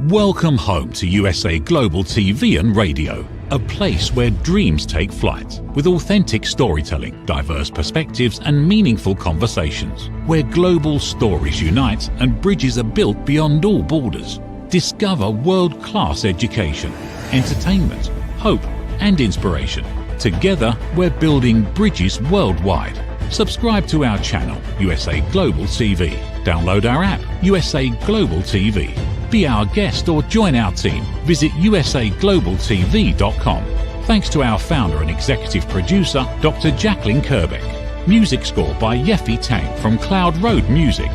Welcome home to USA Global TV and Radio, a place where dreams take flight, with authentic storytelling, diverse perspectives and meaningful conversations, where global stories unite and bridges are built beyond all borders. Discover world-class education, entertainment, hope and inspiration. Together, we're building bridges worldwide. Subscribe to our channel, USA Global TV. Download our app, USA Global TV. Be our guest or join our team. Visit usaglobaltv.com. Thanks to our founder and executive producer, Dr. JACALYN KERBECK. Music score by Yeffy Tang from Cloud Road Music.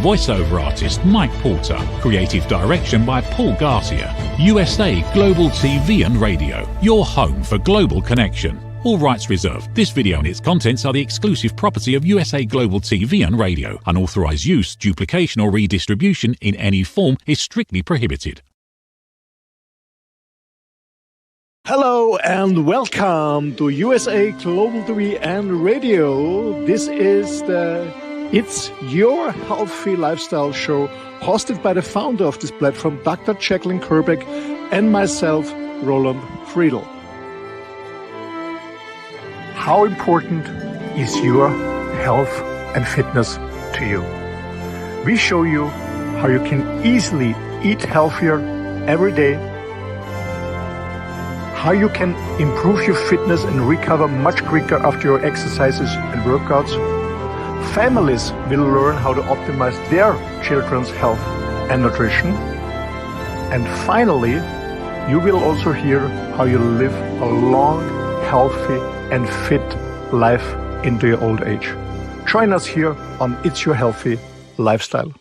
Voiceover artist Mike Porter. Creative direction by Paul Garcia. USA Global TV and Radio. Your home for global connection. All rights reserved. This video and its contents are the exclusive property of USA Global TV and Radio. Unauthorized use, duplication or redistribution in any form is strictly prohibited. Hello and welcome to USA Global TV and Radio. This is It's Your Healthy Lifestyle show, hosted by the founder of this platform, Dr. JACALYN KERBECK, and myself, Roland FRIEDL. How important is your health and fitness to you? We show you how you can easily eat healthier every day, how you can improve your fitness and recover much quicker after your exercises and workouts. Families will learn how to optimize their children's health and nutrition. And finally, you will also hear how you live a long, healthy and fit life into your old age. Join us here on It's Your Healthy Lifestyle.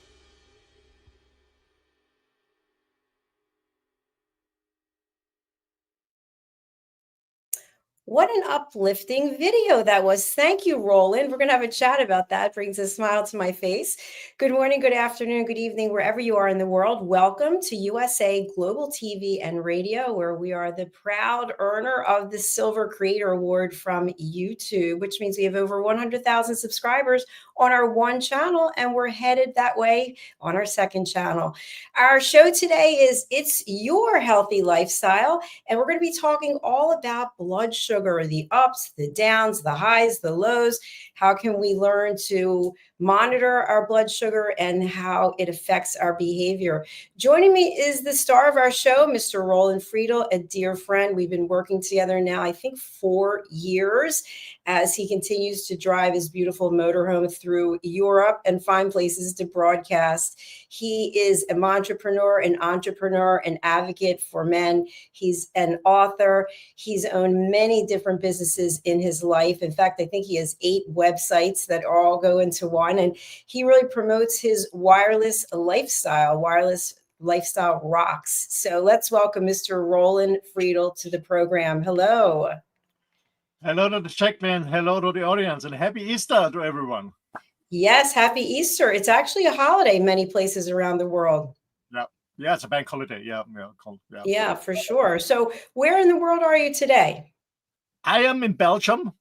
What an uplifting video that was. Thank you, Roland. We're going to have a chat about that. Brings a smile to my face. Good morning, good afternoon, good evening, wherever you are in the world. Welcome to USA Global TV and Radio, where we are the proud earner of the Silver Creator Award from YouTube, which means we have over 100,000 subscribers on our one channel, and we're headed that way on our second channel. Our show today is It's Your Healthy Lifestyle, and we're going to be talking all about blood sugar, the ups, the downs, the highs, the lows. How can we learn to monitor our blood sugar and how it affects our behavior? Joining me is the star of our show, Mr. Roland FRIEDL, a dear friend. We've been working together now, I think, 4 years, as he continues to drive his beautiful motorhome through Europe and find places to broadcast. He is a Mantrepreneur, an entrepreneur, an advocate for men. He's an author. He's owned many different businesses in his life. In fact, I think he has 8 websites that all go into one. And he really promotes his wireless lifestyle. Wireless lifestyle rocks. So let's welcome Mr. Roland FRIEDL to the program. Hello. Hello to the JACALYN, hello to the audience, and happy Easter to everyone. Yes, happy Easter. It's actually a holiday in many places around the world. Yeah, it's a bank holiday. Yeah, for sure. So where in the world are you today? I am in Belgium,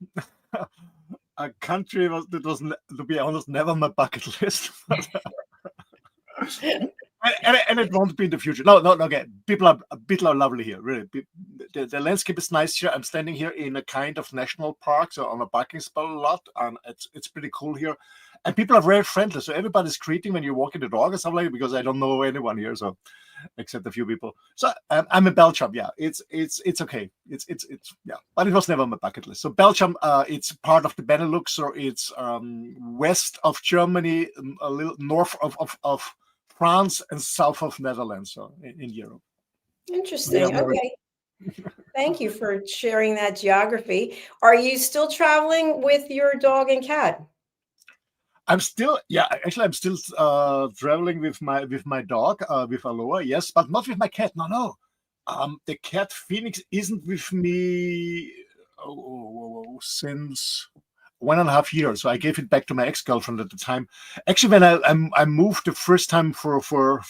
a country that was, to be honest, never on my bucket list. And it won't be in the future. No, okay. People are lovely here, really. The landscape is nice here. I'm standing here in a kind of national park, so on a parking spot lot, and it's pretty cool here. And people are very friendly, so everybody's greeting when you walk in the dog or something like that, because I don't know anyone here, so except a few people. So I'm in Belgium. Yeah, it's okay. It's yeah, but it was never on my bucket list. So Belgium, it's part of the Benelux, so it's west of Germany, a little north of France and south of Netherlands, so in Europe. Interesting. Okay. Thank you for sharing that geography. Are you still traveling with your dog and cat? I'm still traveling with my dog, with Aloha, yes, but not with my cat. No. The cat Phoenix isn't with me since 1.5 years. So I gave it back to my ex-girlfriend at the time. Actually, when I moved the first time for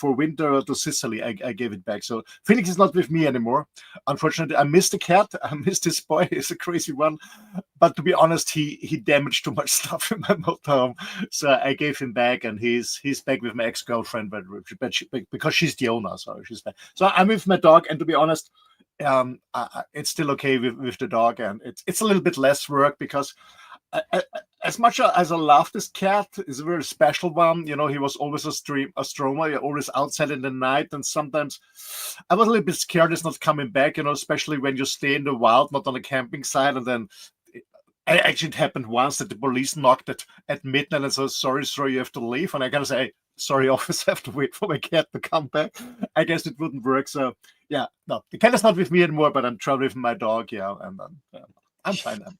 winter to Sicily, I gave it back. So Felix is not with me anymore. Unfortunately, I missed the cat. I missed this boy. He's a crazy one. But to be honest, he damaged too much stuff in my motorhome. So I gave him back, and he's back with my ex-girlfriend, but because she's the owner, so she's back. So I'm with my dog, and to be honest, it's still okay with the dog, and it's a little bit less work because as much as I love this cat, it's a very special one. You know, he was always a stromer, always outside in the night, and sometimes I was a little bit scared he's not coming back. You know, especially when you stay in the wild, not on a camping site, and then. Actually, it happened once that the police knocked at midnight and said, sorry, you have to leave. And I gotta say, sorry, officer, I have to wait for my cat to come back. I guess it wouldn't work. So, yeah, no, the cat is not with me anymore, but I'm traveling with my dog, yeah, and I'm fine now.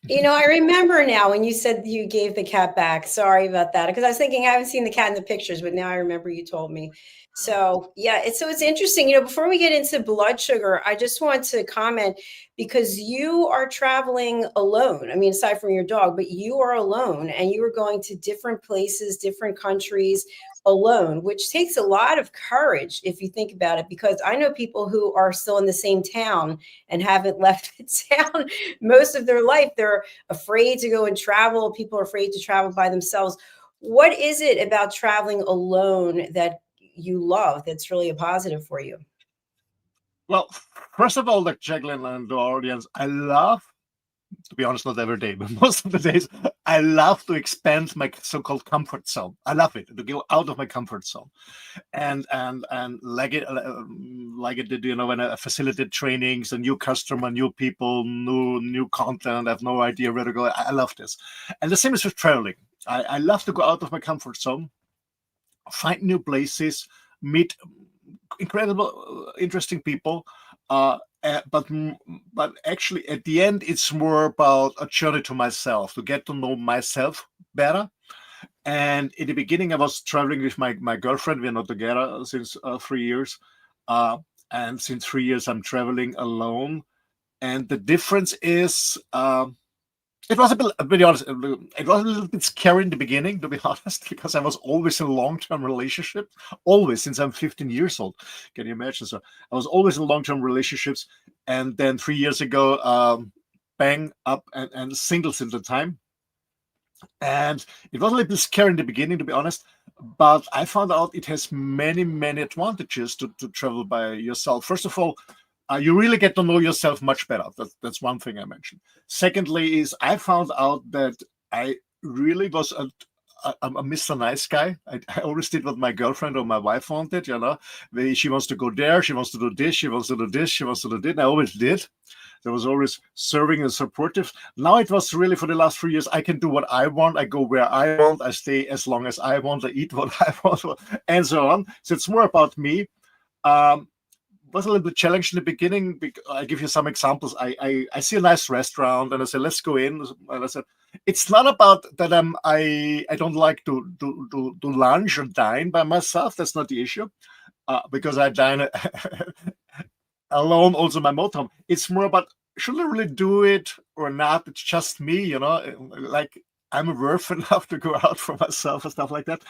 You know, I remember now when you said you gave the cat back. Sorry about that, because I was thinking I haven't seen the cat in the pictures, but now I remember you told me. So yeah, it's interesting. You know, before we get into blood sugar, I just want to comment because you are traveling alone. I mean, aside from your dog, but you are alone, and you are going to different places, different countries alone, which takes a lot of courage if you think about it, because I know people who are still in the same town and haven't left the town most of their life. They're afraid to go and travel. People are afraid to travel by themselves. What is it about traveling alone that you love that's really a positive for you? Well, first of all, JACALYN and the audience, I love, to be honest, not every day, but most of the days, I love to expand my so-called comfort zone. I love it, to go out of my comfort zone. And like it did, you know, when I facilitate trainings, a new customer, new people, new content, I have no idea where to go. I love this. And the same is with traveling. I love to go out of my comfort zone, find new places, meet incredible, interesting people. But actually, at the end, it's more about a journey to myself, to get to know myself better. And in the beginning, I was traveling with my girlfriend. We're not together since 3 years. And since 3 years, I'm traveling alone. And the difference is, it was a bit honest. It was a little bit scary in the beginning, to be honest, because I was always in long-term relationships, always since I'm 15 years old. Can you imagine? So I was always in long-term relationships, and then 3 years ago, bang up and singles at the time. And it was a little bit scary in the beginning, to be honest, but I found out it has many, many advantages to travel by yourself. First of all, you really get to know yourself much better. That's one thing I mentioned. Secondly is I found out that I really was a Mr. Nice Guy. I always did what my girlfriend or my wife wanted, you know. She wants to go there, she wants to do this, she wants to do this, she wants to do this. And I always did. I was always serving and supportive. Now it was really for the last 3 years, I can do what I want. I go where I want. I stay as long as I want. I eat what I want, and so on. So it's more about me. Was a little bit challenged in the beginning. I give you some examples. I see a nice restaurant and I say, let's go in. And I said, it's not about that I don't like to lunch or dine by myself. That's not the issue, because I dine alone also in my motorhome. It's more about, should I really do it or not? It's just me, you know, like I'm worth enough to go out for myself and stuff like that.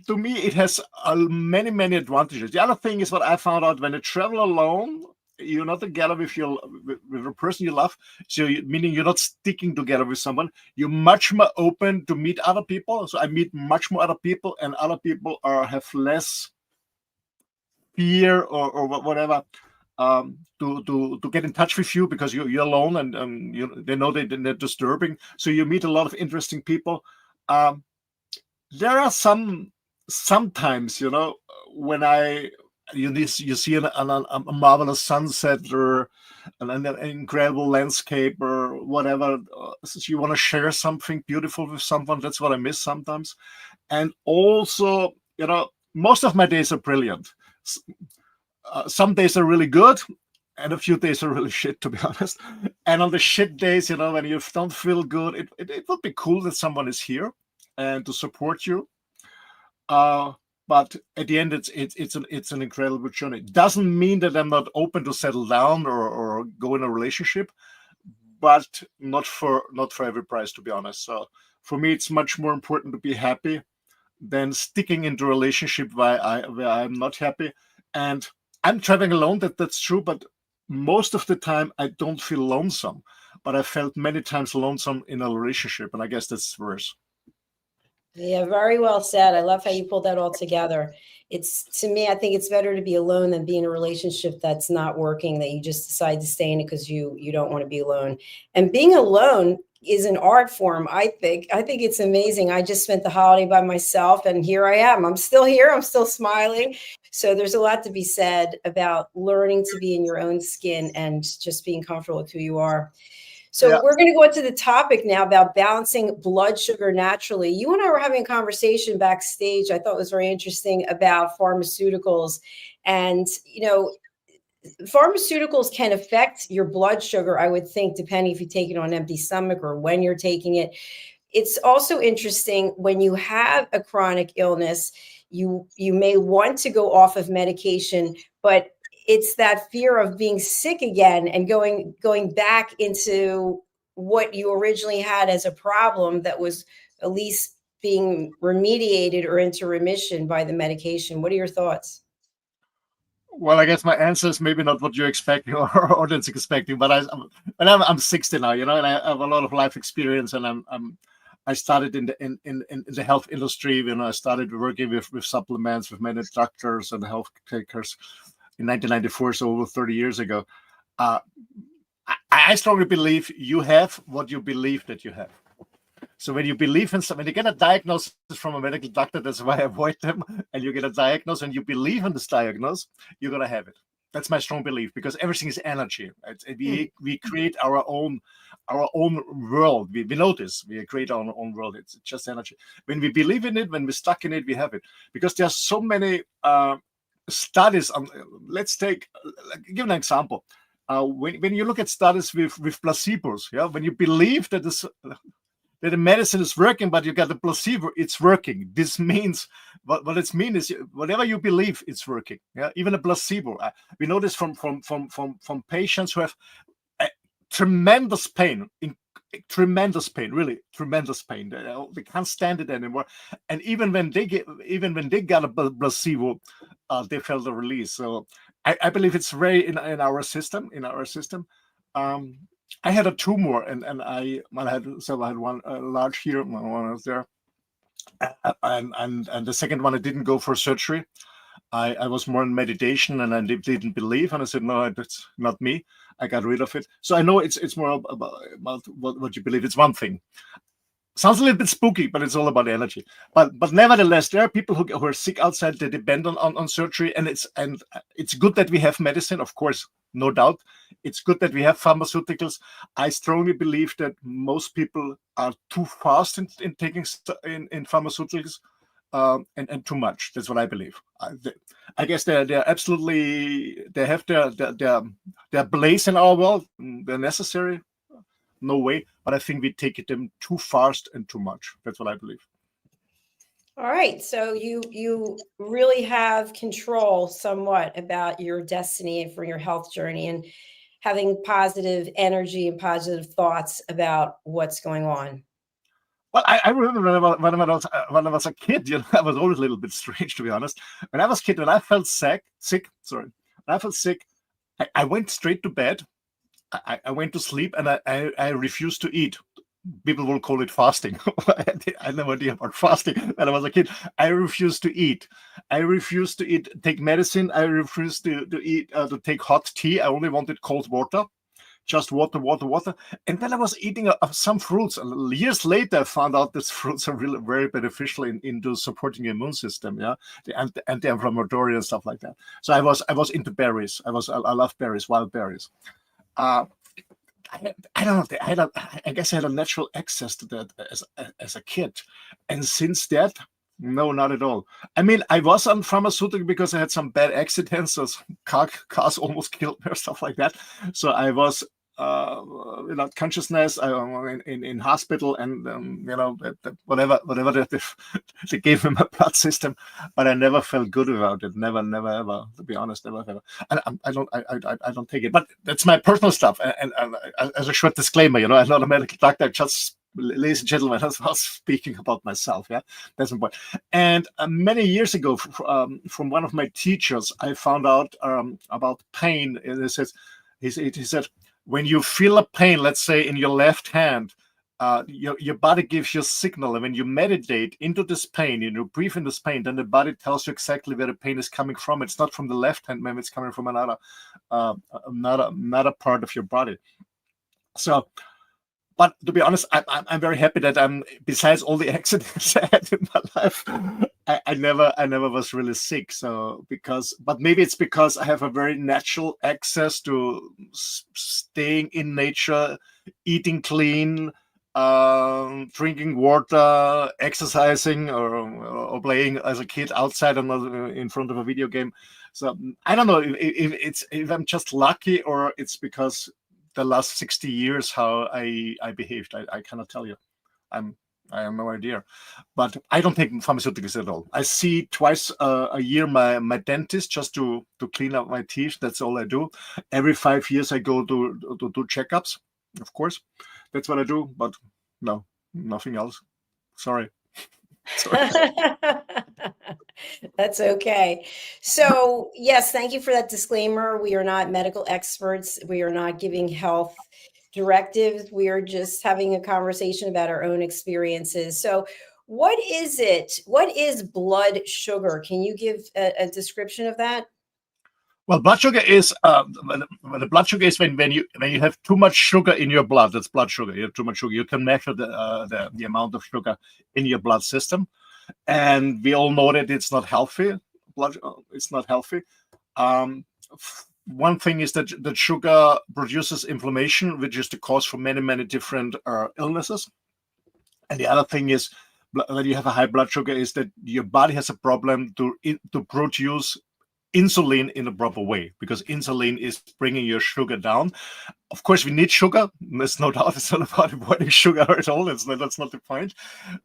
To me, it has many, many advantages. The other thing is what I found out when you travel alone, you're not together with a person you love. So meaning you're not sticking together with someone. You're much more open to meet other people. So I meet much more other people, and other people have less fear or whatever to get in touch with you, because you're alone, and they know they're disturbing. So you meet a lot of interesting people. There are sometimes, you know, when you see a marvelous sunset or an incredible landscape or whatever, so you want to share something beautiful with someone. That's what I miss sometimes. And also, you know, most of my days are brilliant. Some days are really good, and a few days are really shit, to be honest. And on the shit days, you know, when you don't feel good, it would be cool that someone is here and to support you. But at the end, it's an incredible journey. It doesn't mean that I'm not open to settle down or go in a relationship, but not for every price, to be honest. So for me, it's much more important to be happy than sticking into a relationship where I'm not happy. And I'm traveling alone, that's true, but most of the time I don't feel lonesome, but I felt many times lonesome in a relationship, and I guess that's worse. Yeah, very well said. I love how you pulled that all together. To me, I think it's better to be alone than be in a relationship that's not working, that you just decide to stay in it because you don't want to be alone. And being alone is an art form, I think. I think it's amazing. I just spent the holiday by myself, and here I am. I'm still here. I'm still smiling. So there's a lot to be said about learning to be in your own skin and just being comfortable with who you are. So we're going to go into the topic now about balancing blood sugar naturally. You and I were having a conversation backstage. I thought was very interesting about pharmaceuticals. And, pharmaceuticals can affect your blood sugar, I would think, depending if you take it on an empty stomach or when you're taking it. It's also interesting when you have a chronic illness, you may want to go off of medication, but it's that fear of being sick again and going back into what you originally had as a problem that was at least being remediated or into remission by the medication. What are your thoughts? Well, I guess my answer is maybe not what you're expecting or audience expecting, but I'm 60 now, and I have a lot of life experience, and I started in the health industry. I started working with supplements, with many doctors and health takers in 1994, so over 30 years ago. I strongly believe you have what you believe that you have. So when you believe in something, when you get a diagnosis from a medical doctor, that's why I avoid them, and you get a diagnosis and you believe in this diagnosis, you're going to have it. That's my strong belief, because everything is energy. We create our own world. We know this. We create our own world. It's just energy. When we believe in it, when we're stuck in it, we have it. Because there are so many studies on, give an example. When you look at studies with placebos, when you believe that the medicine is working, but you got the placebo, it's working. This means what it means is whatever you believe, it's working. Even a placebo. We know this from patients who have tremendous pain, really tremendous pain. They can't stand it anymore. And even when they got a placebo, they felt a release. So I believe it's very in our system. I had a tumor, and I had one large here when I was there, and the second one I didn't go for surgery. I was more in meditation, and I didn't believe, and I said, no, that's not me. I got rid of it. So I know it's more about what you believe. It's one thing. Sounds a little bit spooky, but it's all about energy. But nevertheless, there are people who are sick outside. They depend on surgery, and it's good that we have medicine, of course, no doubt. It's good that we have pharmaceuticals. I strongly believe that most people are too fast in taking in pharmaceuticals, and too much. That's what I believe. I guess they're absolutely, they have their place in our world. They're necessary. No way, but I think we take them too fast and too much. That's what I believe. All right, so you really have control somewhat about your destiny and for your health journey, and having positive energy and positive thoughts about what's going on. Well, I remember when I was a kid, I was always a little bit strange, to be honest. When I was a kid, when I felt sick, I went straight to bed. I went to sleep, and I refused to eat. People will call it fasting. I had no idea about fasting when I was a kid. I refused to eat. Take medicine. I refused to eat, to take hot tea. I only wanted cold water, just water. And then I was eating some fruits. Years later, I found out that fruits are really very beneficial into supporting the immune system. The anti-inflammatory and stuff like that. So I was into berries. I love berries, wild berries. I don't know. I guess I had a natural access to that as a kid, and since that, no, not at all. I mean, I was on pharmaceutical because I had some bad accidents, so cars almost killed me or stuff like that. So I was consciousness in hospital, and whatever they gave me my blood system, but I never felt good about it. Never ever. To be honest, never ever. And I don't take it. But that's my personal stuff. And as a short disclaimer, I'm not a medical doctor. Just, ladies and gentlemen, I was speaking about myself. Yeah, that's important. And many years ago, from one of my teachers, I found out about pain. And he said, when you feel a pain, let's say in your left hand, your body gives you a signal. And when you meditate into this pain, breathe in this pain, then the body tells you exactly where the pain is coming from. It's not from the left hand, maybe it's coming from another part of your body. So, but to be honest, I'm very happy that besides all the accidents I had in my life, I never was really sick. So but maybe it's because I have a very natural access to staying in nature, eating clean, drinking water, exercising, or playing as a kid outside and not in front of a video game. So I don't know if I'm just lucky, or it's because the last 60 years how I behaved. I cannot tell you. I have no idea. But I don't take pharmaceuticals at all. I see twice a year my dentist just to clean up my teeth. That's all I do. Every 5 years I go to do checkups, of course. That's what I do, but no, nothing else. Sorry. That's okay. So yes, thank you for that disclaimer. We are not medical experts. We are not giving health directives. We are just having a conversation about our own experiences. So what is it? What is blood sugar? Can you give a description of that? Well, blood sugar is the blood sugar is when you have too much sugar in your blood. That's blood sugar. You have too much sugar. You can measure the amount of sugar in your blood system, and we all know that it's not healthy. It's not healthy. One thing is that sugar produces inflammation, which is the cause for many different illnesses. And the other thing is, when you have a high blood sugar, is that your body has a problem to produce insulin in a proper way, because insulin is bringing your sugar down. Of course, we need sugar. There's no doubt. It's not about avoiding sugar at all. That's not the point.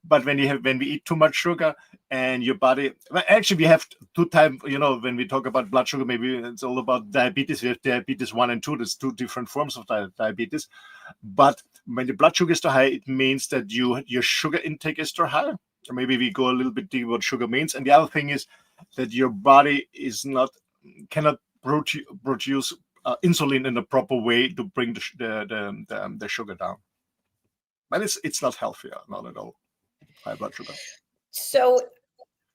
But when we eat too much sugar, and your body, well, actually, we have two types. When we talk about blood sugar, maybe it's all about diabetes. We have diabetes 1 and 2. There's two different forms of diabetes. But when the blood sugar is too high, it means that your sugar intake is too high. Or maybe we go a little bit deep what sugar means. And the other thing is that your body cannot produce insulin in a proper way to bring the sugar down. But it's not healthy, not at all. High blood sugar. So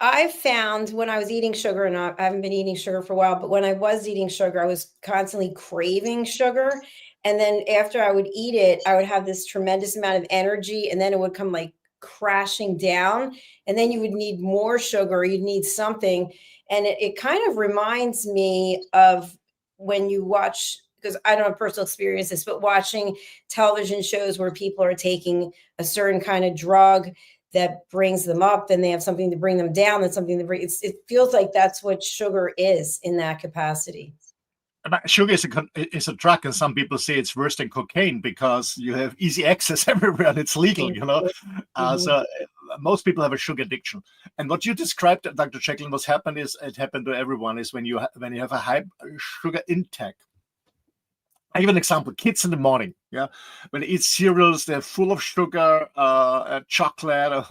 I found when I was eating sugar, and I haven't been eating sugar for a while, but when I was eating sugar, I was constantly craving sugar. And then after I would eat it, I would have this tremendous amount of energy, and then it would come like crashing down, and then you would need more sugar, you'd need something. And it kind of reminds me of when you watch, because I don't have personal experiences, but watching television shows where people are taking a certain kind of drug that brings them up, and they have something to bring them down, and something to bring, it feels like that's what sugar is in that capacity. Sugar is a drug, and some people say it's worse than cocaine because you have easy access everywhere and it's legal, So most people have a sugar addiction. And what you described, Dr. JACALYN, it happened to everyone, is when you have a high sugar intake. I give an example. Kids in the morning, when they eat cereals, they're full of sugar, chocolate or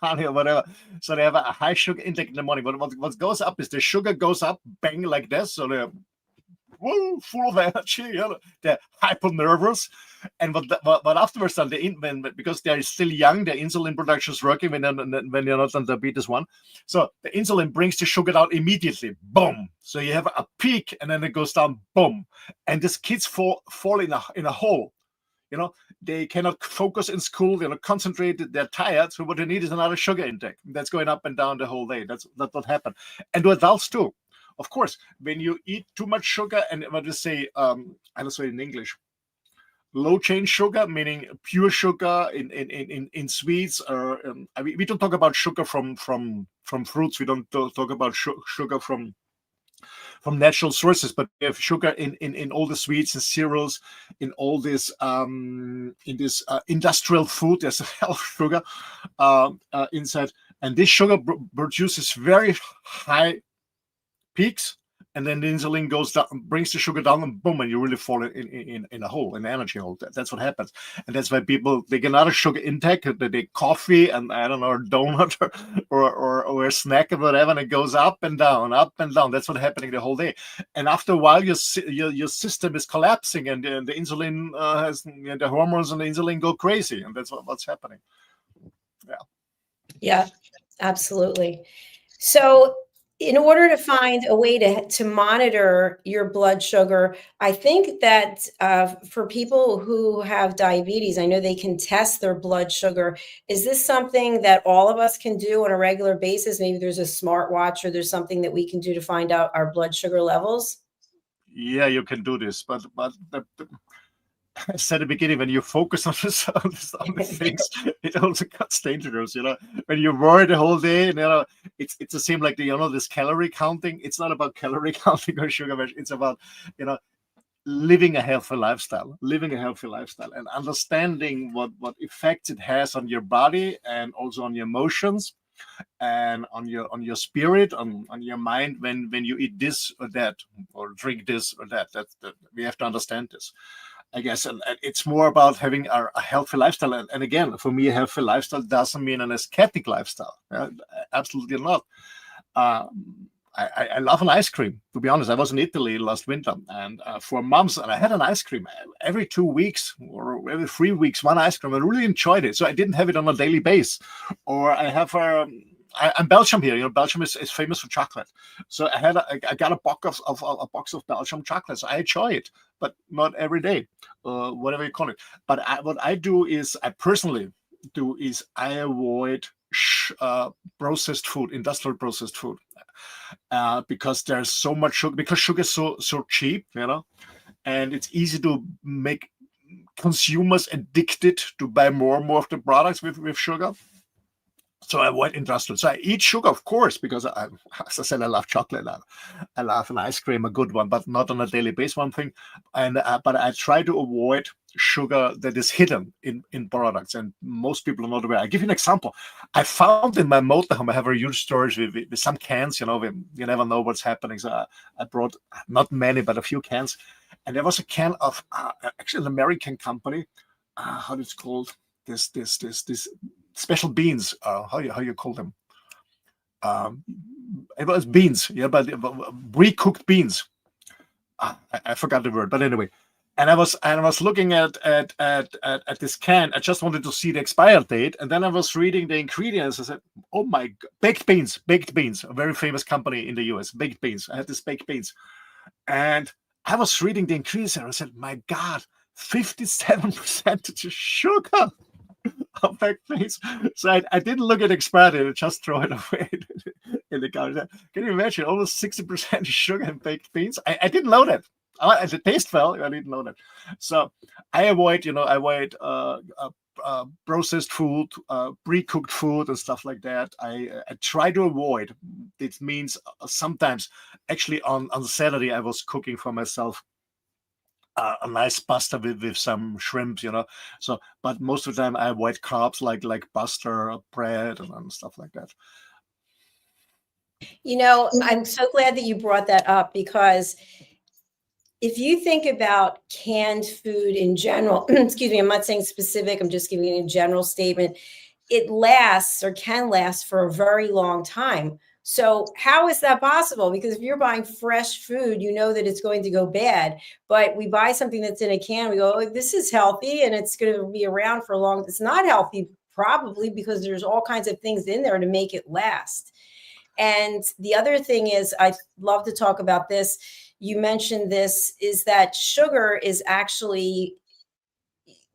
honey or whatever. So they have a high sugar intake in the morning. But what goes up is the sugar goes up, bang, like this. So they're full of energy, they're hyper nervous, and but afterwards, because they're still young, their insulin production is working when they're not on diabetes 1. So the insulin brings the sugar down immediately, boom. So you have a peak, and then it goes down, boom. And these kids fall in a hole. They cannot focus in school. They're not concentrated. They're tired. So what they need is another sugar intake. That's going up and down the whole day. That's what happened. And to adults too. Of course, when you eat too much sugar, and what you say, I don't say it in English, low chain sugar, meaning pure sugar in sweets, or we don't talk about sugar from fruits. We don't talk about sugar from from natural sources, but we have sugar in all the sweets and cereals, in all this industrial food. There's a hell of sugar inside, and this sugar produces very high peaks, and then the insulin goes down, brings the sugar down, and boom, and you really fall in a hole, in an energy hole. That's what happens, and that's why people, they get another sugar intake, they take coffee and I don't know, a donut or a snack or whatever, and it goes up and down, up and down. That's what's happening the whole day, and after a while, your system is collapsing, and the insulin the hormones and the insulin go crazy, and that's what's happening. Yeah, absolutely. So in order to find a way to monitor your blood sugar, I think that for people who have diabetes, I know they can test their blood sugar. Is this something that all of us can do on a regular basis? Maybe there's a smartwatch or there's something that we can do to find out our blood sugar levels? Yeah, you can do this, but I said at the beginning, when you focus on the things, it also gets dangerous. When you're worried the whole day, and it's the same like this calorie counting. It's not about calorie counting or sugar measure. It's about living a healthy lifestyle, and understanding what effects it has on your body and also on your emotions and on your spirit, on your mind when you eat this or that or drink this or that. We have to understand this, I guess, and it's more about having a healthy lifestyle. And again, for me, a healthy lifestyle doesn't mean an ascetic lifestyle. Absolutely not. I love an ice cream. To be honest, I was in Italy last winter, and for months, and I had an ice cream every 2 weeks or every 3 weeks, one ice cream. I really enjoyed it. So I didn't have it on a daily basis. Or I have I'm Belgium here. Belgium is famous for chocolate. So I got a box of Belgium chocolate. So I enjoy it, but not every day, whatever you call it. But what I do is, I personally do is I avoid processed food, industrial processed food, because there's so much sugar. Because sugar is so cheap, and it's easy to make consumers addicted to buy more and more of the products with sugar. So I avoid industrial. So I eat sugar, of course, because as I said, I love chocolate. I love an ice cream, a good one, but not on a daily basis, one thing. And but I try to avoid sugar that is hidden in products, and most people are not aware. I give you an example. I found in my motorhome, I have a huge storage with some cans. You never know what's happening. So I brought not many, but a few cans, and there was a can of actually an American company. How it's called? This special beans. How you call them? It was beans, but pre-cooked beans. I forgot the word, but anyway. And I was looking at this can. I just wanted to see the expiry date, and then I was reading the ingredients. I said, "Oh my God, baked beans, a very famous company in the US, baked beans." I had this baked beans, and I was reading the ingredients, and I said, "My God, 57% sugar." Of baked beans. So I didn't look at expiry date, I just throw it away in the garbage. Can you imagine almost 60% sugar in baked beans? I didn't know that. The taste fell, I didn't know that. So I avoid, processed food, pre-cooked food and stuff like that. I try to avoid. It means sometimes, actually on Saturday, I was cooking for myself a nice pasta with some shrimp, So, but most of the time I avoid carbs like pasta, bread, and stuff like that. I'm so glad that you brought that up, because if you think about canned food in general, excuse me, I'm not saying specific, I'm just giving you a general statement. It lasts or can last for a very long time. So how is that possible? Because if you're buying fresh food, you know that it's going to go bad. But we buy something that's in a can, we go, "Oh, this is healthy and it's going to be around for long." It's not healthy, probably, because there's all kinds of things in there to make it last. And the other thing is, I love to talk about this. You mentioned this, is that sugar is actually,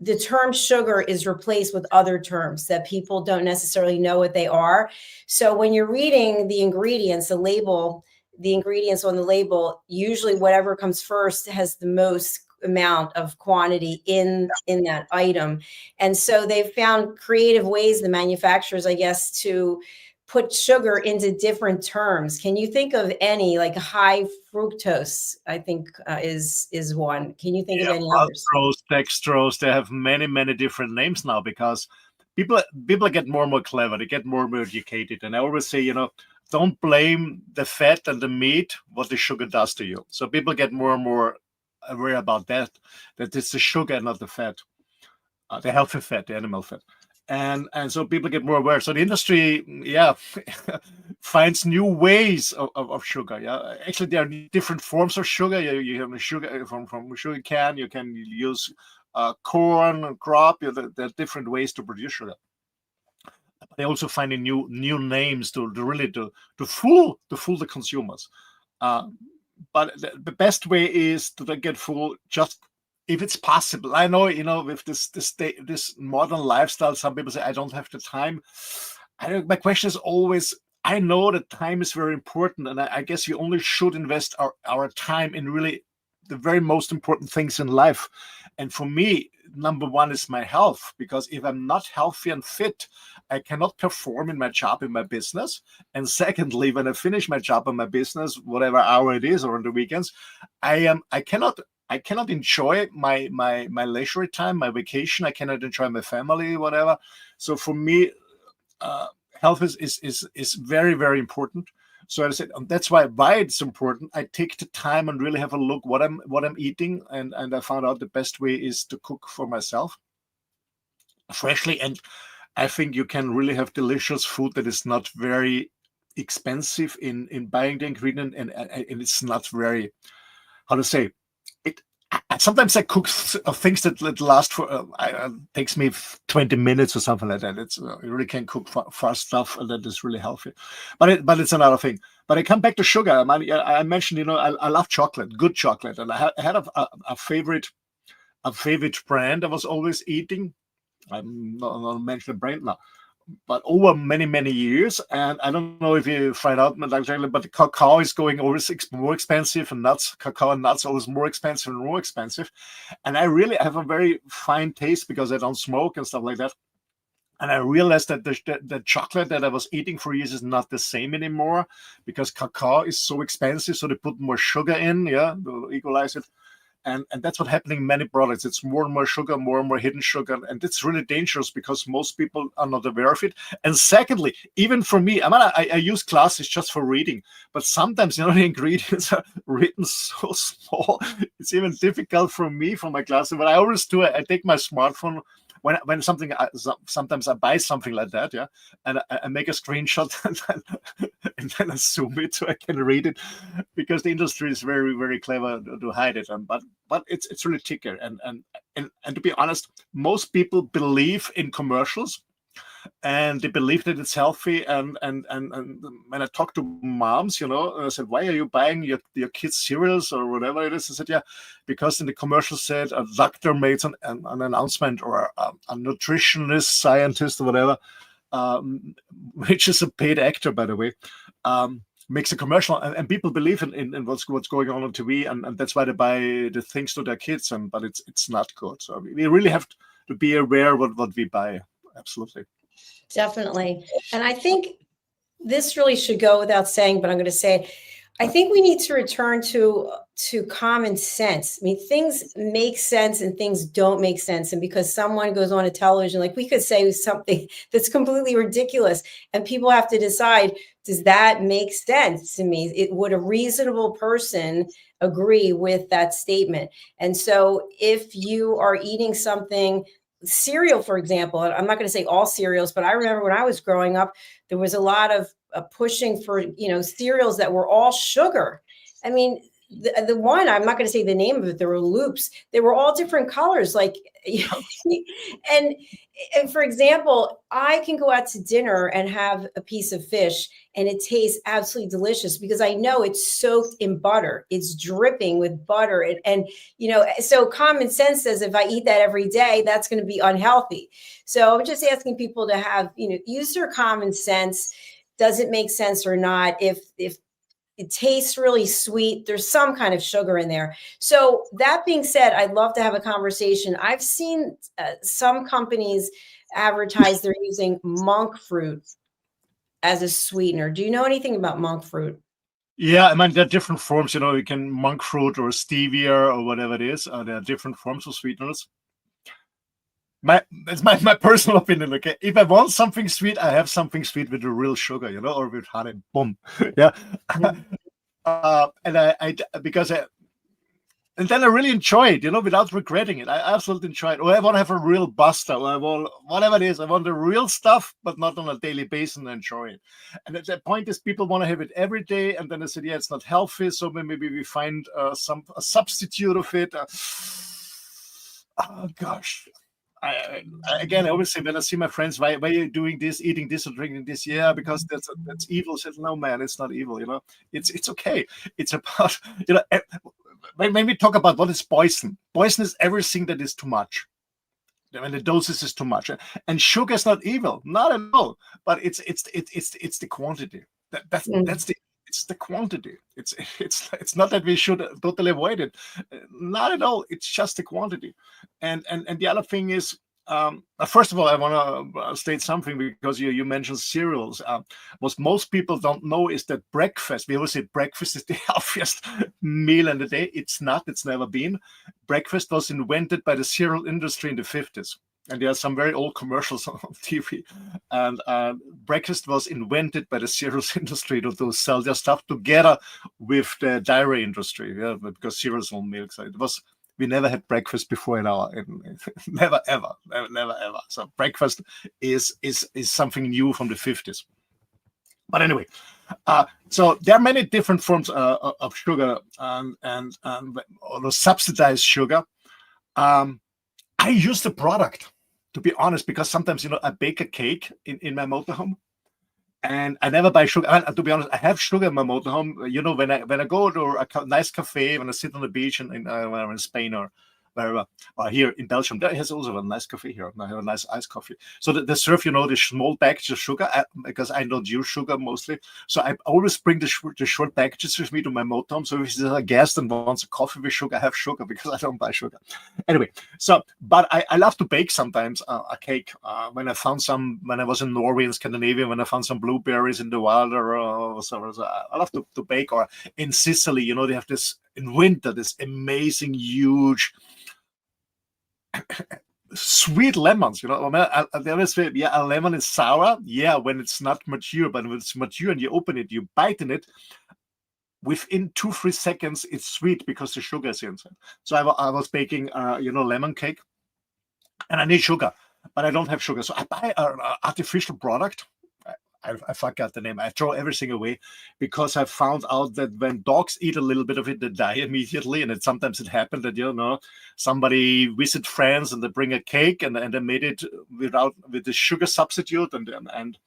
the term sugar is replaced with other terms that people don't necessarily know what they are. So when you're reading the ingredients, the ingredients on the label, usually whatever comes first has the most amount of quantity in that item. And so they've found creative ways, the manufacturers, I guess, to put sugar into different terms. Can you think of any, like high fructose, I think is one. Can you think of any others? Fructose, dextrose, they have many, many different names now because people get more and more clever. They get more and more educated. And I always say, don't blame the fat and the meat, what the sugar does to you. So people get more and more aware about that it's the sugar and not the fat, the healthy fat, the animal fat. And so people get more aware. So the industry, finds new ways of sugar. Yeah, actually there are different forms of sugar. You have sugar from sugar cane. You can use corn, crop. There are different ways to produce sugar. They also finding new names to really fool the consumers. But the best way is to get fooled just if it's possible. I know, with this modern lifestyle, some people say I don't have the time. My question is always, I know that time is very important, and I guess we only should invest our time in really the very most important things in life. And for me, number one is my health, because if I'm not healthy and fit, I cannot perform in my job, in my business. And secondly, when I finish my job and my business, whatever hour it is or on the weekends, I cannot enjoy my leisure time, my vacation. I cannot enjoy my family, whatever. So for me, health is very, very important. So I said, that's why it's important. I take the time and really have a look what I'm eating, and I found out the best way is to cook for myself freshly. And I think you can really have delicious food that is not very expensive in buying the ingredient, and it's not very, how to say it. Sometimes I cook things that last for takes me 20 minutes or something like that. You really can cook fast stuff, and that is really healthy. But it's another thing. But I come back to sugar. I mentioned, I love chocolate, good chocolate, and I had a favorite brand I was always eating. I'm not mentioning the brand now, but over many, many years. And I don't know if you find out, but cacao is going always more expensive, and cacao and nuts always more expensive and more expensive. And I really have a very fine taste because I don't smoke and stuff like that. And I realized that the chocolate that I was eating for years is not the same anymore, because cacao is so expensive. So they put more sugar in, to equalize it. And that's what's happening in many products. It's more and more sugar, more and more hidden sugar. And it's really dangerous because most people are not aware of it. And secondly, even for me, I use glasses just for reading, but sometimes, the ingredients are written so small. It's even difficult for me for my glasses. But I always do it. I take my smartphone when sometimes I buy something like that, and I make a screenshot and then I zoom it so I can read it, because the industry is very, very clever to hide it. But it's really ticker. And to be honest, most people believe in commercials, and they believe that it's healthy. And when I talk to moms, I said, why are you buying your kids cereals or whatever it is? I said, because in the commercial said a doctor made an announcement, or a nutritionist, scientist, or whatever, which is a paid actor, by the way, makes a commercial, and people believe in what's going on TV, and that's why they buy the things to their kids. But it's not good. So we really have to be aware what we buy. Absolutely. Definitely. And I think this really should go without saying, but I'm going to say it. I think we need to return to common sense. I mean, things make sense and things don't make sense. And because someone goes on a television, like we could say something that's completely ridiculous, and people have to decide, does that make sense to me? Would a reasonable person agree with that statement? And so if you are eating something, cereal, for example, I'm not going to say all cereals, but I remember when I was growing up, there was a lot of pushing for, cereals that were all sugar. I mean, the one, I'm not going to say the name of it, there were loops. They were all different colors. Like, and for example, I can go out to dinner and have a piece of fish and it tastes absolutely delicious because I know it's soaked in butter. It's dripping with butter. And so common sense says if I eat that every day, that's going to be unhealthy. So I'm just asking people to have, use their common sense. Does it make sense or not? If it tastes really sweet, there's some kind of sugar in there. So that being said, I'd love to have a conversation. I've seen some companies advertise they're using monk fruit. as a sweetener. Do you know anything about monk fruit? Yeah, I mean, there are different forms. You can monk fruit or stevia or whatever it is. There are different forms of sweeteners. It's my personal opinion. Okay, if I want something sweet, I have something sweet with the real sugar, or with honey. Boom, yeah. And I because and then I really enjoy it, without regretting it. I absolutely enjoy it. Or I want to have a real buster, or I want whatever it is. I want the real stuff, but not on a daily basis, and enjoy it. And at that point is people want to have it every day, and then I said, yeah, it's not healthy, so maybe we find a substitute of it. Oh gosh. I always say when I see my friends, why are you doing this, eating this, or drinking this? Yeah, because that's evil. I said, no, man, it's not evil. It's okay. It's about when we talk about what is poison is everything that is too much. When the doses is too much, and sugar is not evil, not at all. But it's the quantity. It's the quantity. It's not that we should totally avoid it, not at all. It's just the quantity, and the other thing is, first of all, I want to state something, because you mentioned cereals. What most people don't know is that breakfast. We always say breakfast is the healthiest meal in the day. It's not. It's never been. Breakfast was invented by the cereal industry in the 50s. And there are some very old commercials on TV. And breakfast was invented by the cereals industry to sell their stuff together with the dairy industry, because cereals on milk. So we never had breakfast before never ever. So breakfast is something new from the 50s. But anyway, so there are many different forms of sugar and subsidized sugar. I use the product, to be honest, because sometimes, I bake a cake in my motorhome, and I never buy sugar. To be honest, I have sugar in my motorhome. When I go to a nice cafe, when I sit on the beach in Spain or wherever, or here in Belgium, there is also a nice cafe here. I have a nice iced coffee. So they serve, the small package of sugar, because I don't use sugar mostly. So I always bring the short packages with me to my motorhome. So if there's a guest and wants a coffee with sugar, I have sugar, because I don't buy sugar. Anyway, but I love to bake sometimes a cake. When I was in Norway and Scandinavia, when I found some blueberries in the wild or so I love to bake. Or in Sicily, they have this in winter, this amazing, huge sweet lemons. They always say, a lemon is sour. Yeah, when it's not mature, but when it's mature and you open it, you bite in it, within 2-3 seconds, it's sweet because the sugar is inside. So I was baking, lemon cake, and I need sugar, but I don't have sugar. So I buy an artificial product. I forgot the name. I throw everything away, because I found out that when dogs eat a little bit of it, they die immediately. And sometimes it happened that, somebody visit friends and they bring a cake and they made it with the sugar substitute, and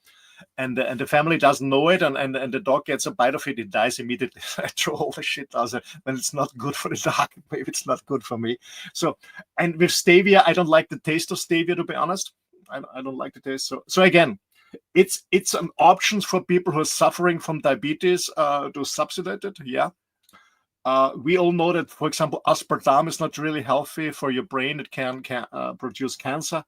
the family doesn't know it, and the dog gets a bite of it, it dies immediately. I throw all the shit out there. When it's not good for the dog, maybe it's not good for me. So, and with stevia, I don't like the taste of stevia, to be honest. I don't like the taste. So again, it's an option for people who are suffering from diabetes to subsidize it. Yeah. We all know that, for example, aspartame is not really healthy for your brain. It can produce cancer.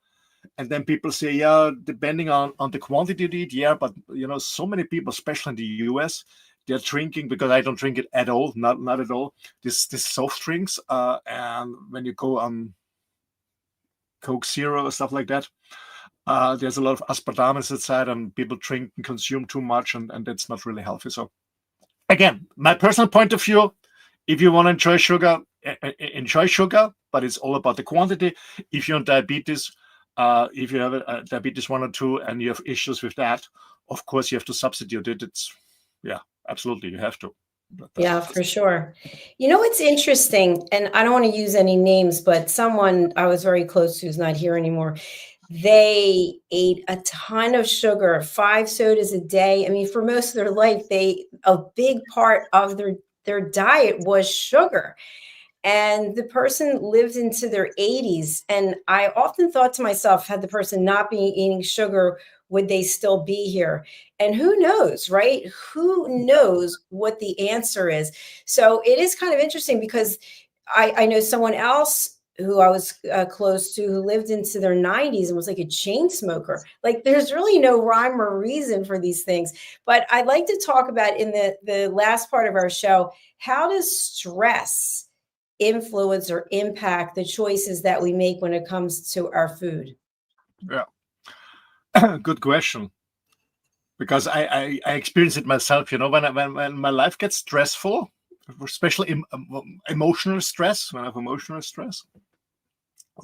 And then people say, yeah, depending on the quantity you eat, yeah, but so many people, especially in the US, they're drinking, because I don't drink it at all, not at all, this soft drinks. And when you go on Coke Zero or stuff like that, there's a lot of aspartame inside, and people drink and consume too much, and that's not really healthy. So again, my personal point of view, if you want to enjoy sugar, but it's all about the quantity. If you're on diabetes, if you have a diabetes 1 or 2 and you have issues with that, of course you have to substitute it. Absolutely, you have to. Yeah, for sure. It's interesting, and I don't want to use any names, but someone I was very close to who's not here anymore, they ate a ton of sugar, 5 sodas a day. I mean, for most of their life, a big part of their diet was sugar. And the person lived into their 80s. And I often thought to myself, had the person not been eating sugar, would they still be here? And who knows, right? Who knows what the answer is? So it is kind of interesting, because I know someone else who I was close to, who lived into their 90s and was like a chain smoker. Like, there's really no rhyme or reason for these things. But I'd like to talk about in the last part of our show, how does stress influence or impact the choices that we make when it comes to our food? Yeah, good question. Because I experience it myself, you know, when my life gets stressful, especially emotional stress, when I have emotional stress,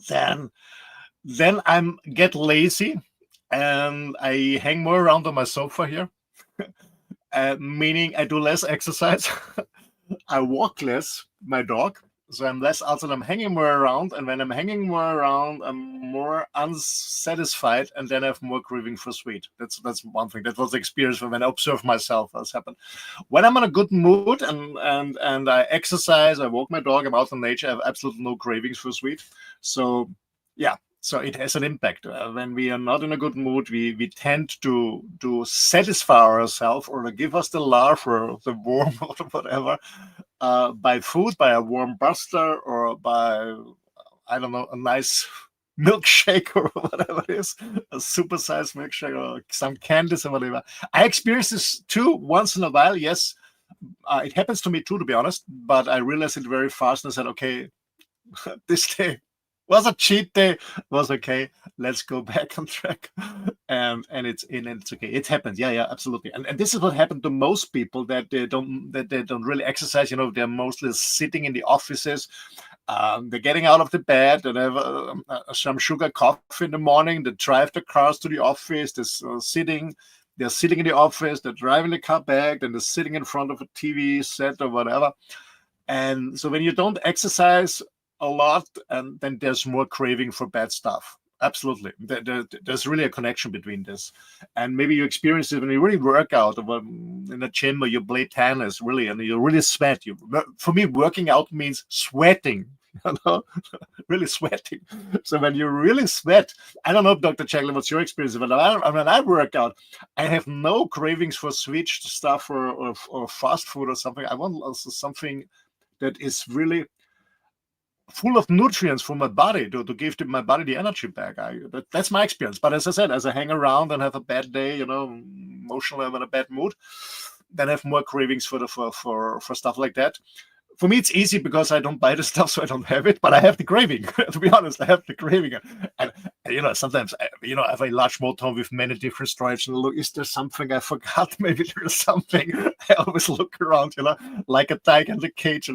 then I get lazy and I hang more around on my sofa here, meaning I do less exercise. I walk less, my dog, so I'm less outside. I'm hanging more around, and when I'm hanging more around, I'm more unsatisfied, and then I have more craving for sweet. That's one thing. That was the experience when I observe myself as happened. When I'm in a good mood and I exercise, I walk my dog, I'm out in nature, I have absolutely no cravings for sweet. So yeah. So it has an impact. When we are not in a good mood, we tend to satisfy ourselves or to give us the love or the warmth or whatever by food, by a warm buster, or by, I don't know, a nice milkshake or whatever it is, a supersized milkshake or some candies or whatever. I experience this too once in a while. Yes, it happens to me too, to be honest. But I realized it very fast and I said, okay, this day was a cheat day, was okay, let's go back on track. And it's okay, it happens. Yeah, absolutely. And this is what happened to most people, that they don't really exercise. You know, they're mostly sitting in the offices. They're getting out of the bed and have some sugar coffee in the morning. They drive the cars to the office. They're sitting in the office. They're driving the car back. Then they're sitting in front of a TV set or whatever. And so when you don't exercise a lot, and then there's more craving for bad stuff. Absolutely. There's really a connection between this. And maybe you experience it when you really work out in a gym or you play tennis, really, and you really sweat. For me, working out means sweating, you know, really sweating. So when you really sweat, I don't know, Dr. JACALYN, what's your experience? But when I work out, I have no cravings for sweet stuff or fast food or something. I want also something that is really full of nutrients for my body to give my body the energy back. That's my experience. But as I said, as I hang around and have a bad day, you know, emotionally I'm in a bad mood, then I have more cravings for stuff like that. For me, it's easy because I don't buy the stuff, so I don't have it. But I have the craving. To be honest, I have the craving, and you know, sometimes I have a large motorhome with many different storage. And look, is there something I forgot? Maybe there's something. I always look around, you know, like a tiger in the cage,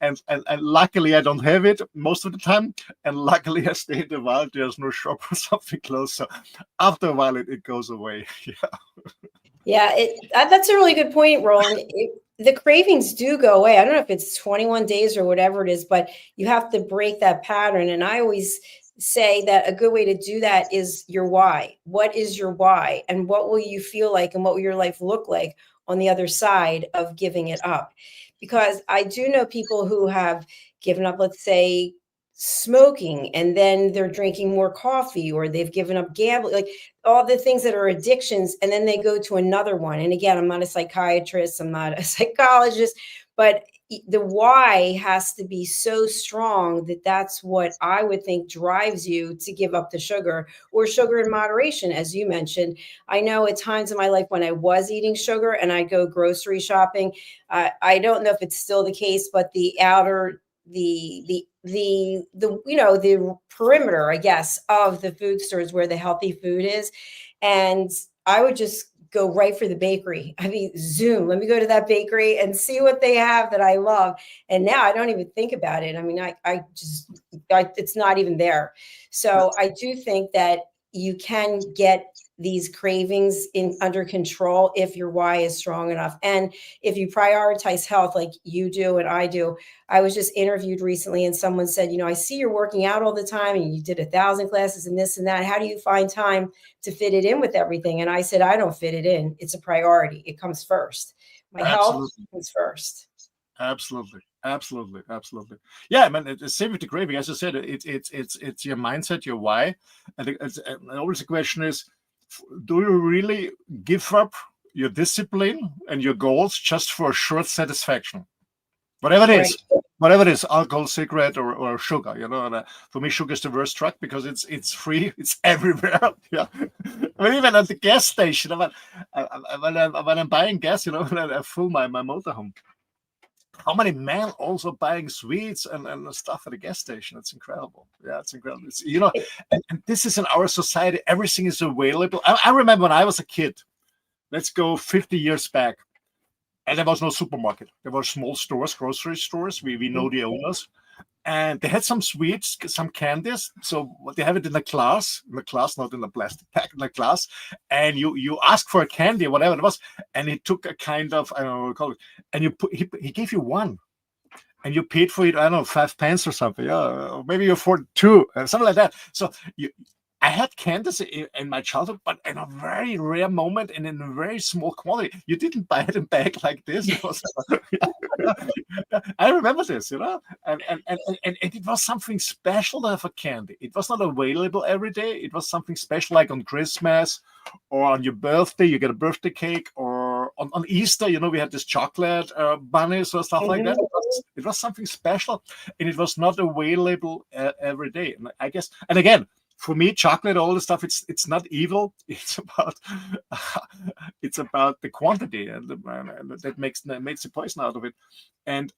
and luckily I don't have it most of the time. And luckily I stay in the wild. There's no shop or something close, so after a while it goes away. Yeah, that's a really good point, Roland. The cravings do go away. I don't know if it's 21 days or whatever it is, but you have to break that pattern. And I always say that a good way to do that is your why. What is your why? And what will you feel like and what will your life look like on the other side of giving it up? Because I do know people who have given up, let's say, smoking, and then they're drinking more coffee, or they've given up gambling, like all the things that are addictions, and then they go to another one. And again, I'm not a psychiatrist, I'm not a psychologist, but the why has to be so strong that that's what I would think drives you to give up the sugar, or sugar in moderation, as you mentioned. I know at times in my life when I was eating sugar and I go grocery shopping, I don't know if it's still the case, but the perimeter, I guess, of the food stores where the healthy food is. And I would just go right for the bakery. I mean, Zoom, let me go to that bakery and see what they have that I love. And now I don't even think about it. I mean, it's not even there. So I do think that you can get these cravings under control if your why is strong enough. And if you prioritize health like you do and I do. I was just interviewed recently and someone said, you know, I see you're working out all the time and you did 1,000 classes and this and that. How do you find time to fit it in with everything? And I said, I don't fit it in. It's a priority. It comes first. My health comes first. Absolutely. Yeah, I mean, it's the same with the craving. As I said, it's your mindset, your why. And always the question is, do you really give up your discipline and your goals just for a short satisfaction? Whatever it is, Right. whatever it is, alcohol, cigarette, or sugar, And for me, sugar is the worst drug because it's free, it's everywhere. Yeah, I mean, even at the gas station, when I'm buying gas, when I fill my motorhome. How many men also buying sweets and stuff at the gas station? It's incredible. Yeah, it's incredible. It's, and this is in our society. Everything is available. I remember when I was a kid. Let's go 50 years back. And there was no supermarket. There were small stores, grocery stores. We know the owners. And they had some sweets, some candies. So they have it in a glass, not in a plastic pack, in a glass. And you ask for a candy or whatever it was. And he took a kind of, I don't know what to call it. And he gave you one. And you paid for it, I don't know, 5 pence or something. Yeah, or maybe you afford 2, something like that. So I had candies in my childhood, but in a very rare moment and in a very small quantity. You didn't buy it in bag like this. It was, I remember this, and it was something special to have a candy. It was not available every day. It was something special, like on Christmas or on your birthday, you get a birthday cake, or on Easter, we had this chocolate bunnies or stuff like that. It was something special, and it was not available every day. And I guess, and again, for me, chocolate, all the stuff, it's not evil. It's about the quantity, and that makes the poison out of it. And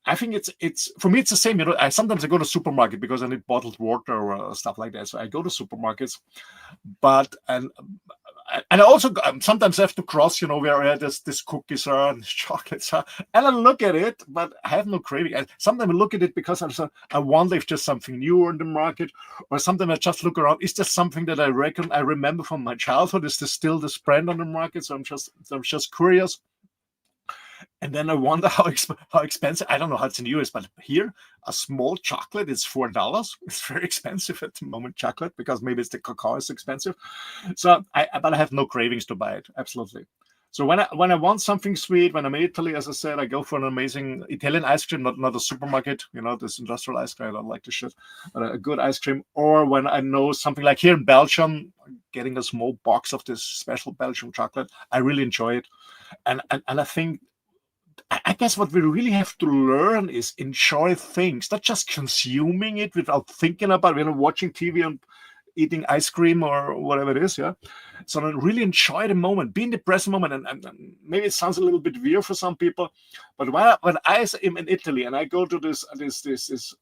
I think it's for me, it's the same. I sometimes I go to supermarket because I need bottled water or stuff like that. So I go to supermarkets, but and I also sometimes have to cross, where this cookies are and chocolates are, and I look at it, but I have no craving. Sometimes I look at it because I wonder if there's something new in the market, or sometimes I just look around. Is there something that I remember from my childhood? Is there still this brand on the market? So I'm just curious. And then I wonder how expensive. I don't know how it's in the US, but here a small chocolate is $4. It's very expensive at the moment, chocolate, because maybe it's the cacao is expensive. So but I have no cravings to buy it. Absolutely. So when I want something sweet, when I'm in Italy, as I said, I go for an amazing Italian ice cream, not a supermarket, this industrial ice cream. I don't like the shit, but a good ice cream. Or when I know something like here in Belgium, getting a small box of this special Belgian chocolate, I really enjoy it. And I think, I guess what we really have to learn is enjoy things, not just consuming it without thinking about it, watching TV and eating ice cream or whatever it is, yeah. So really enjoy the moment, be in the present moment. And maybe it sounds a little bit weird for some people, but when I am in Italy and I go to this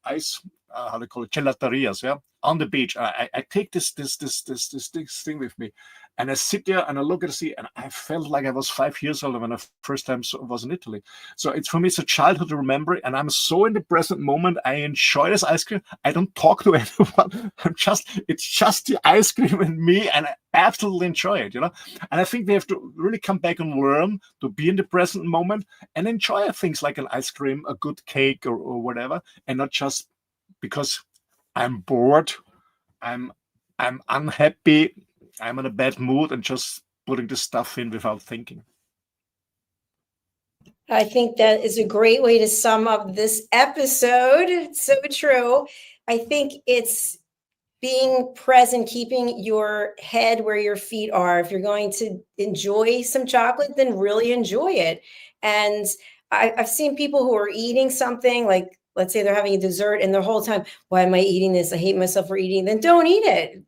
ice, how do you call it, gelaterias, yeah, on the beach, I take this thing with me, and I sit there and I look at the sea, and I felt like I was 5 years old when I first time was in Italy. So for me, it's a childhood to remember, and I'm so in the present moment. I enjoy this ice cream. I don't talk to anyone. It's just the ice cream and me, and I absolutely enjoy it, And I think we have to really come back and learn to be in the present moment and enjoy things like an ice cream, a good cake, or whatever, and not just because I'm bored, I'm unhappy, I'm in a bad mood, and just putting the stuff in without thinking. I think that is a great way to sum up this episode. It's so true. I think it's being present, keeping your head where your feet are. If you're going to enjoy some chocolate, then really enjoy it. And I've seen people who are eating something, like, let's say they're having a dessert, and the whole time, why am I eating this? I hate myself for eating. Then don't eat it.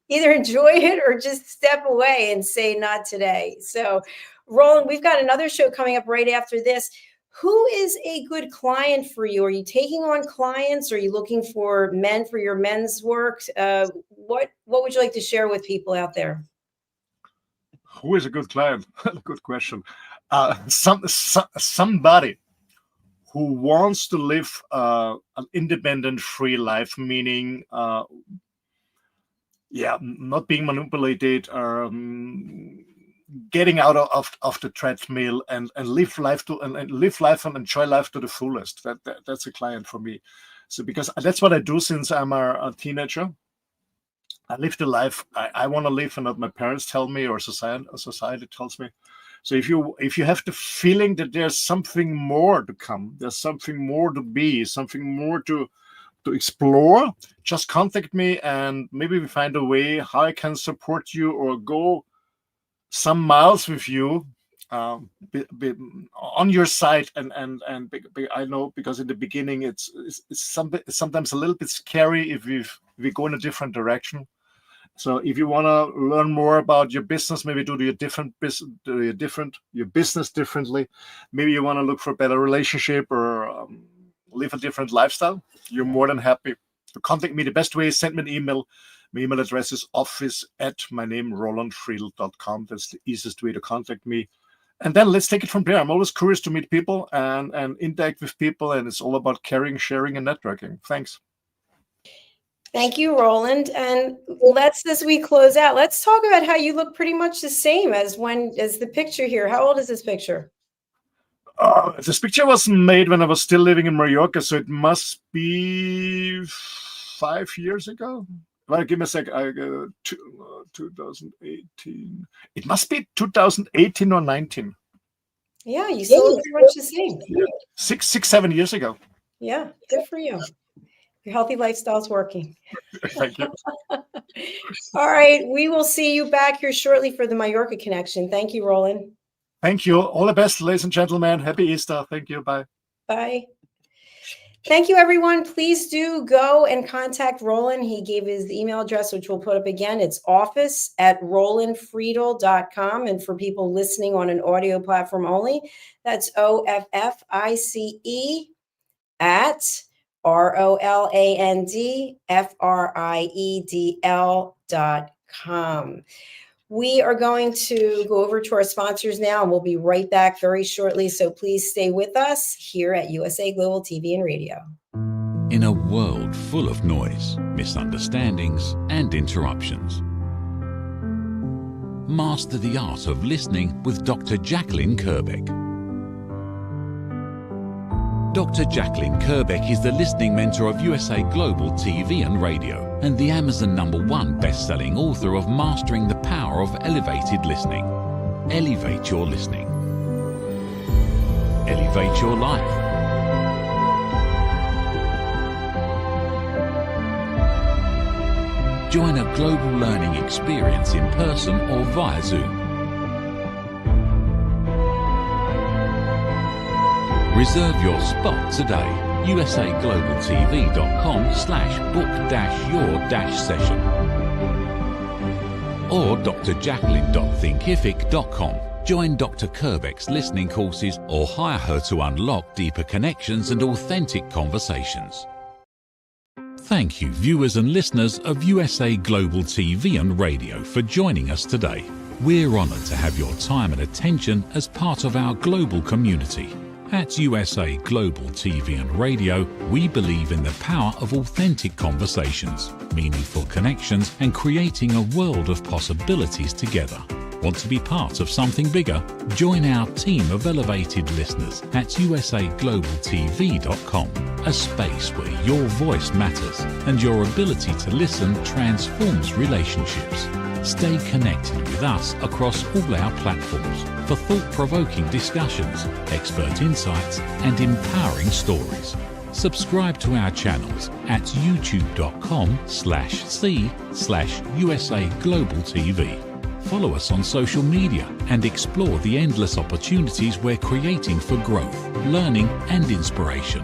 Either enjoy it or just step away and say, not today. So, Roland, we've got another show coming up right after this. Who is a good client for you? Are you taking on clients? Are you looking for men for your men's work? What would you like to share with people out there? Who is a good client? Good question. Somebody who wants to live an independent, free life, meaning, not being manipulated, getting out of the treadmill and live life and enjoy life to the fullest. That's a client for me. So because that's what I do since I'm a teenager. I live the life I want to live, and not my parents tell me or society tells me. So if you have the feeling that there's something more to come, there's something more to be, something more to explore, just contact me, and maybe we find a way how I can support you or go some miles with you be on your side, and I know, because in the beginning it's sometimes a little bit scary if we go in a different direction. So if you want to learn more about your business, maybe do your business differently, maybe you want to look for a better relationship or live a different lifestyle, you're more than happy to contact me. The best way is send me an email. My email address is office@rolandfriedl.com. That's the easiest way to contact me. And then let's take it from there. I'm always curious to meet people and interact with people, and it's all about caring, sharing, and networking. Thanks. Thank you, Roland. And as we close out, let's talk about how you look pretty much the same as the picture here. How old is this picture? This picture was made when I was still living in Mallorca, so it must be 5 years ago. Well, give me a sec. 2018. It must be 2018 or 19. Yeah, you still look pretty much the same. Yeah. 7 years ago. Yeah, good for you. Your healthy lifestyle's working. Thank you. All right, we will see you back here shortly for the Mallorca connection. Thank you, Roland. Thank you. All the best, ladies and gentlemen. Happy Easter. Thank you. Bye. Bye. Thank you, everyone. Please do go and contact Roland. He gave his email address, which we'll put up again. It's office@rolandfriedl.com. And for people listening on an audio platform only, that's OFFICE@ROLANDFRIEDL.com. We are going to go over to our sponsors now, and we'll be right back very shortly. So please stay with us here at USA Global TV and Radio. In a world full of noise, misunderstandings, and interruptions, master the art of listening with Dr. JACALYN KERBECK. Dr. JACALYN KERBECK is the listening mentor of USA Global TV and Radio, and the Amazon #1 best-selling author of Mastering the Power of Elevated Listening. Elevate your listening. Elevate your life. Join a global learning experience in person or via Zoom. Reserve your spot today. usaglobaltv.com/book-your-session or drjacalyn.thinkific.com. Join Dr. KERBECK's listening courses or hire her to unlock deeper connections and authentic conversations. Thank you, viewers and listeners of USA Global TV and Radio, for joining us today. We're honored to have your time and attention as part of our global community. At USA Global TV and Radio, we believe in the power of authentic conversations, meaningful connections, and creating a world of possibilities together. Want to be part of something bigger? Join our team of elevated listeners at usaglobaltv.com, a space where your voice matters and your ability to listen transforms relationships. Stay connected with us across all our platforms for thought-provoking discussions, expert insights, and empowering stories. Subscribe to our channels at youtube.com/c/USA-Global-TV. Follow us on social media and explore the endless opportunities we're creating for growth, learning, and inspiration.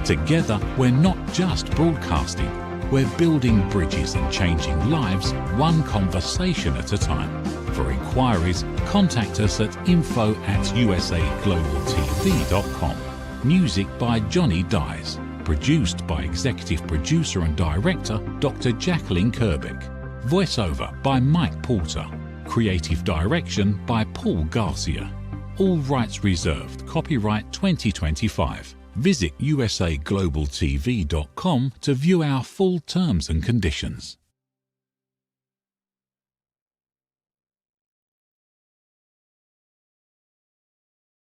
Together, we're not just broadcasting. We're building bridges and changing lives, one conversation at a time. For inquiries, contact us at info@usaglobaltv.com. Music by Johnny Dies. Produced by Executive Producer and Director Dr. JACALYN KERBECK. Voiceover by Mike Porter. Creative Direction by Paul Garcia. All rights reserved. Copyright 2025. Visit usaglobaltv.com to view our full terms and conditions.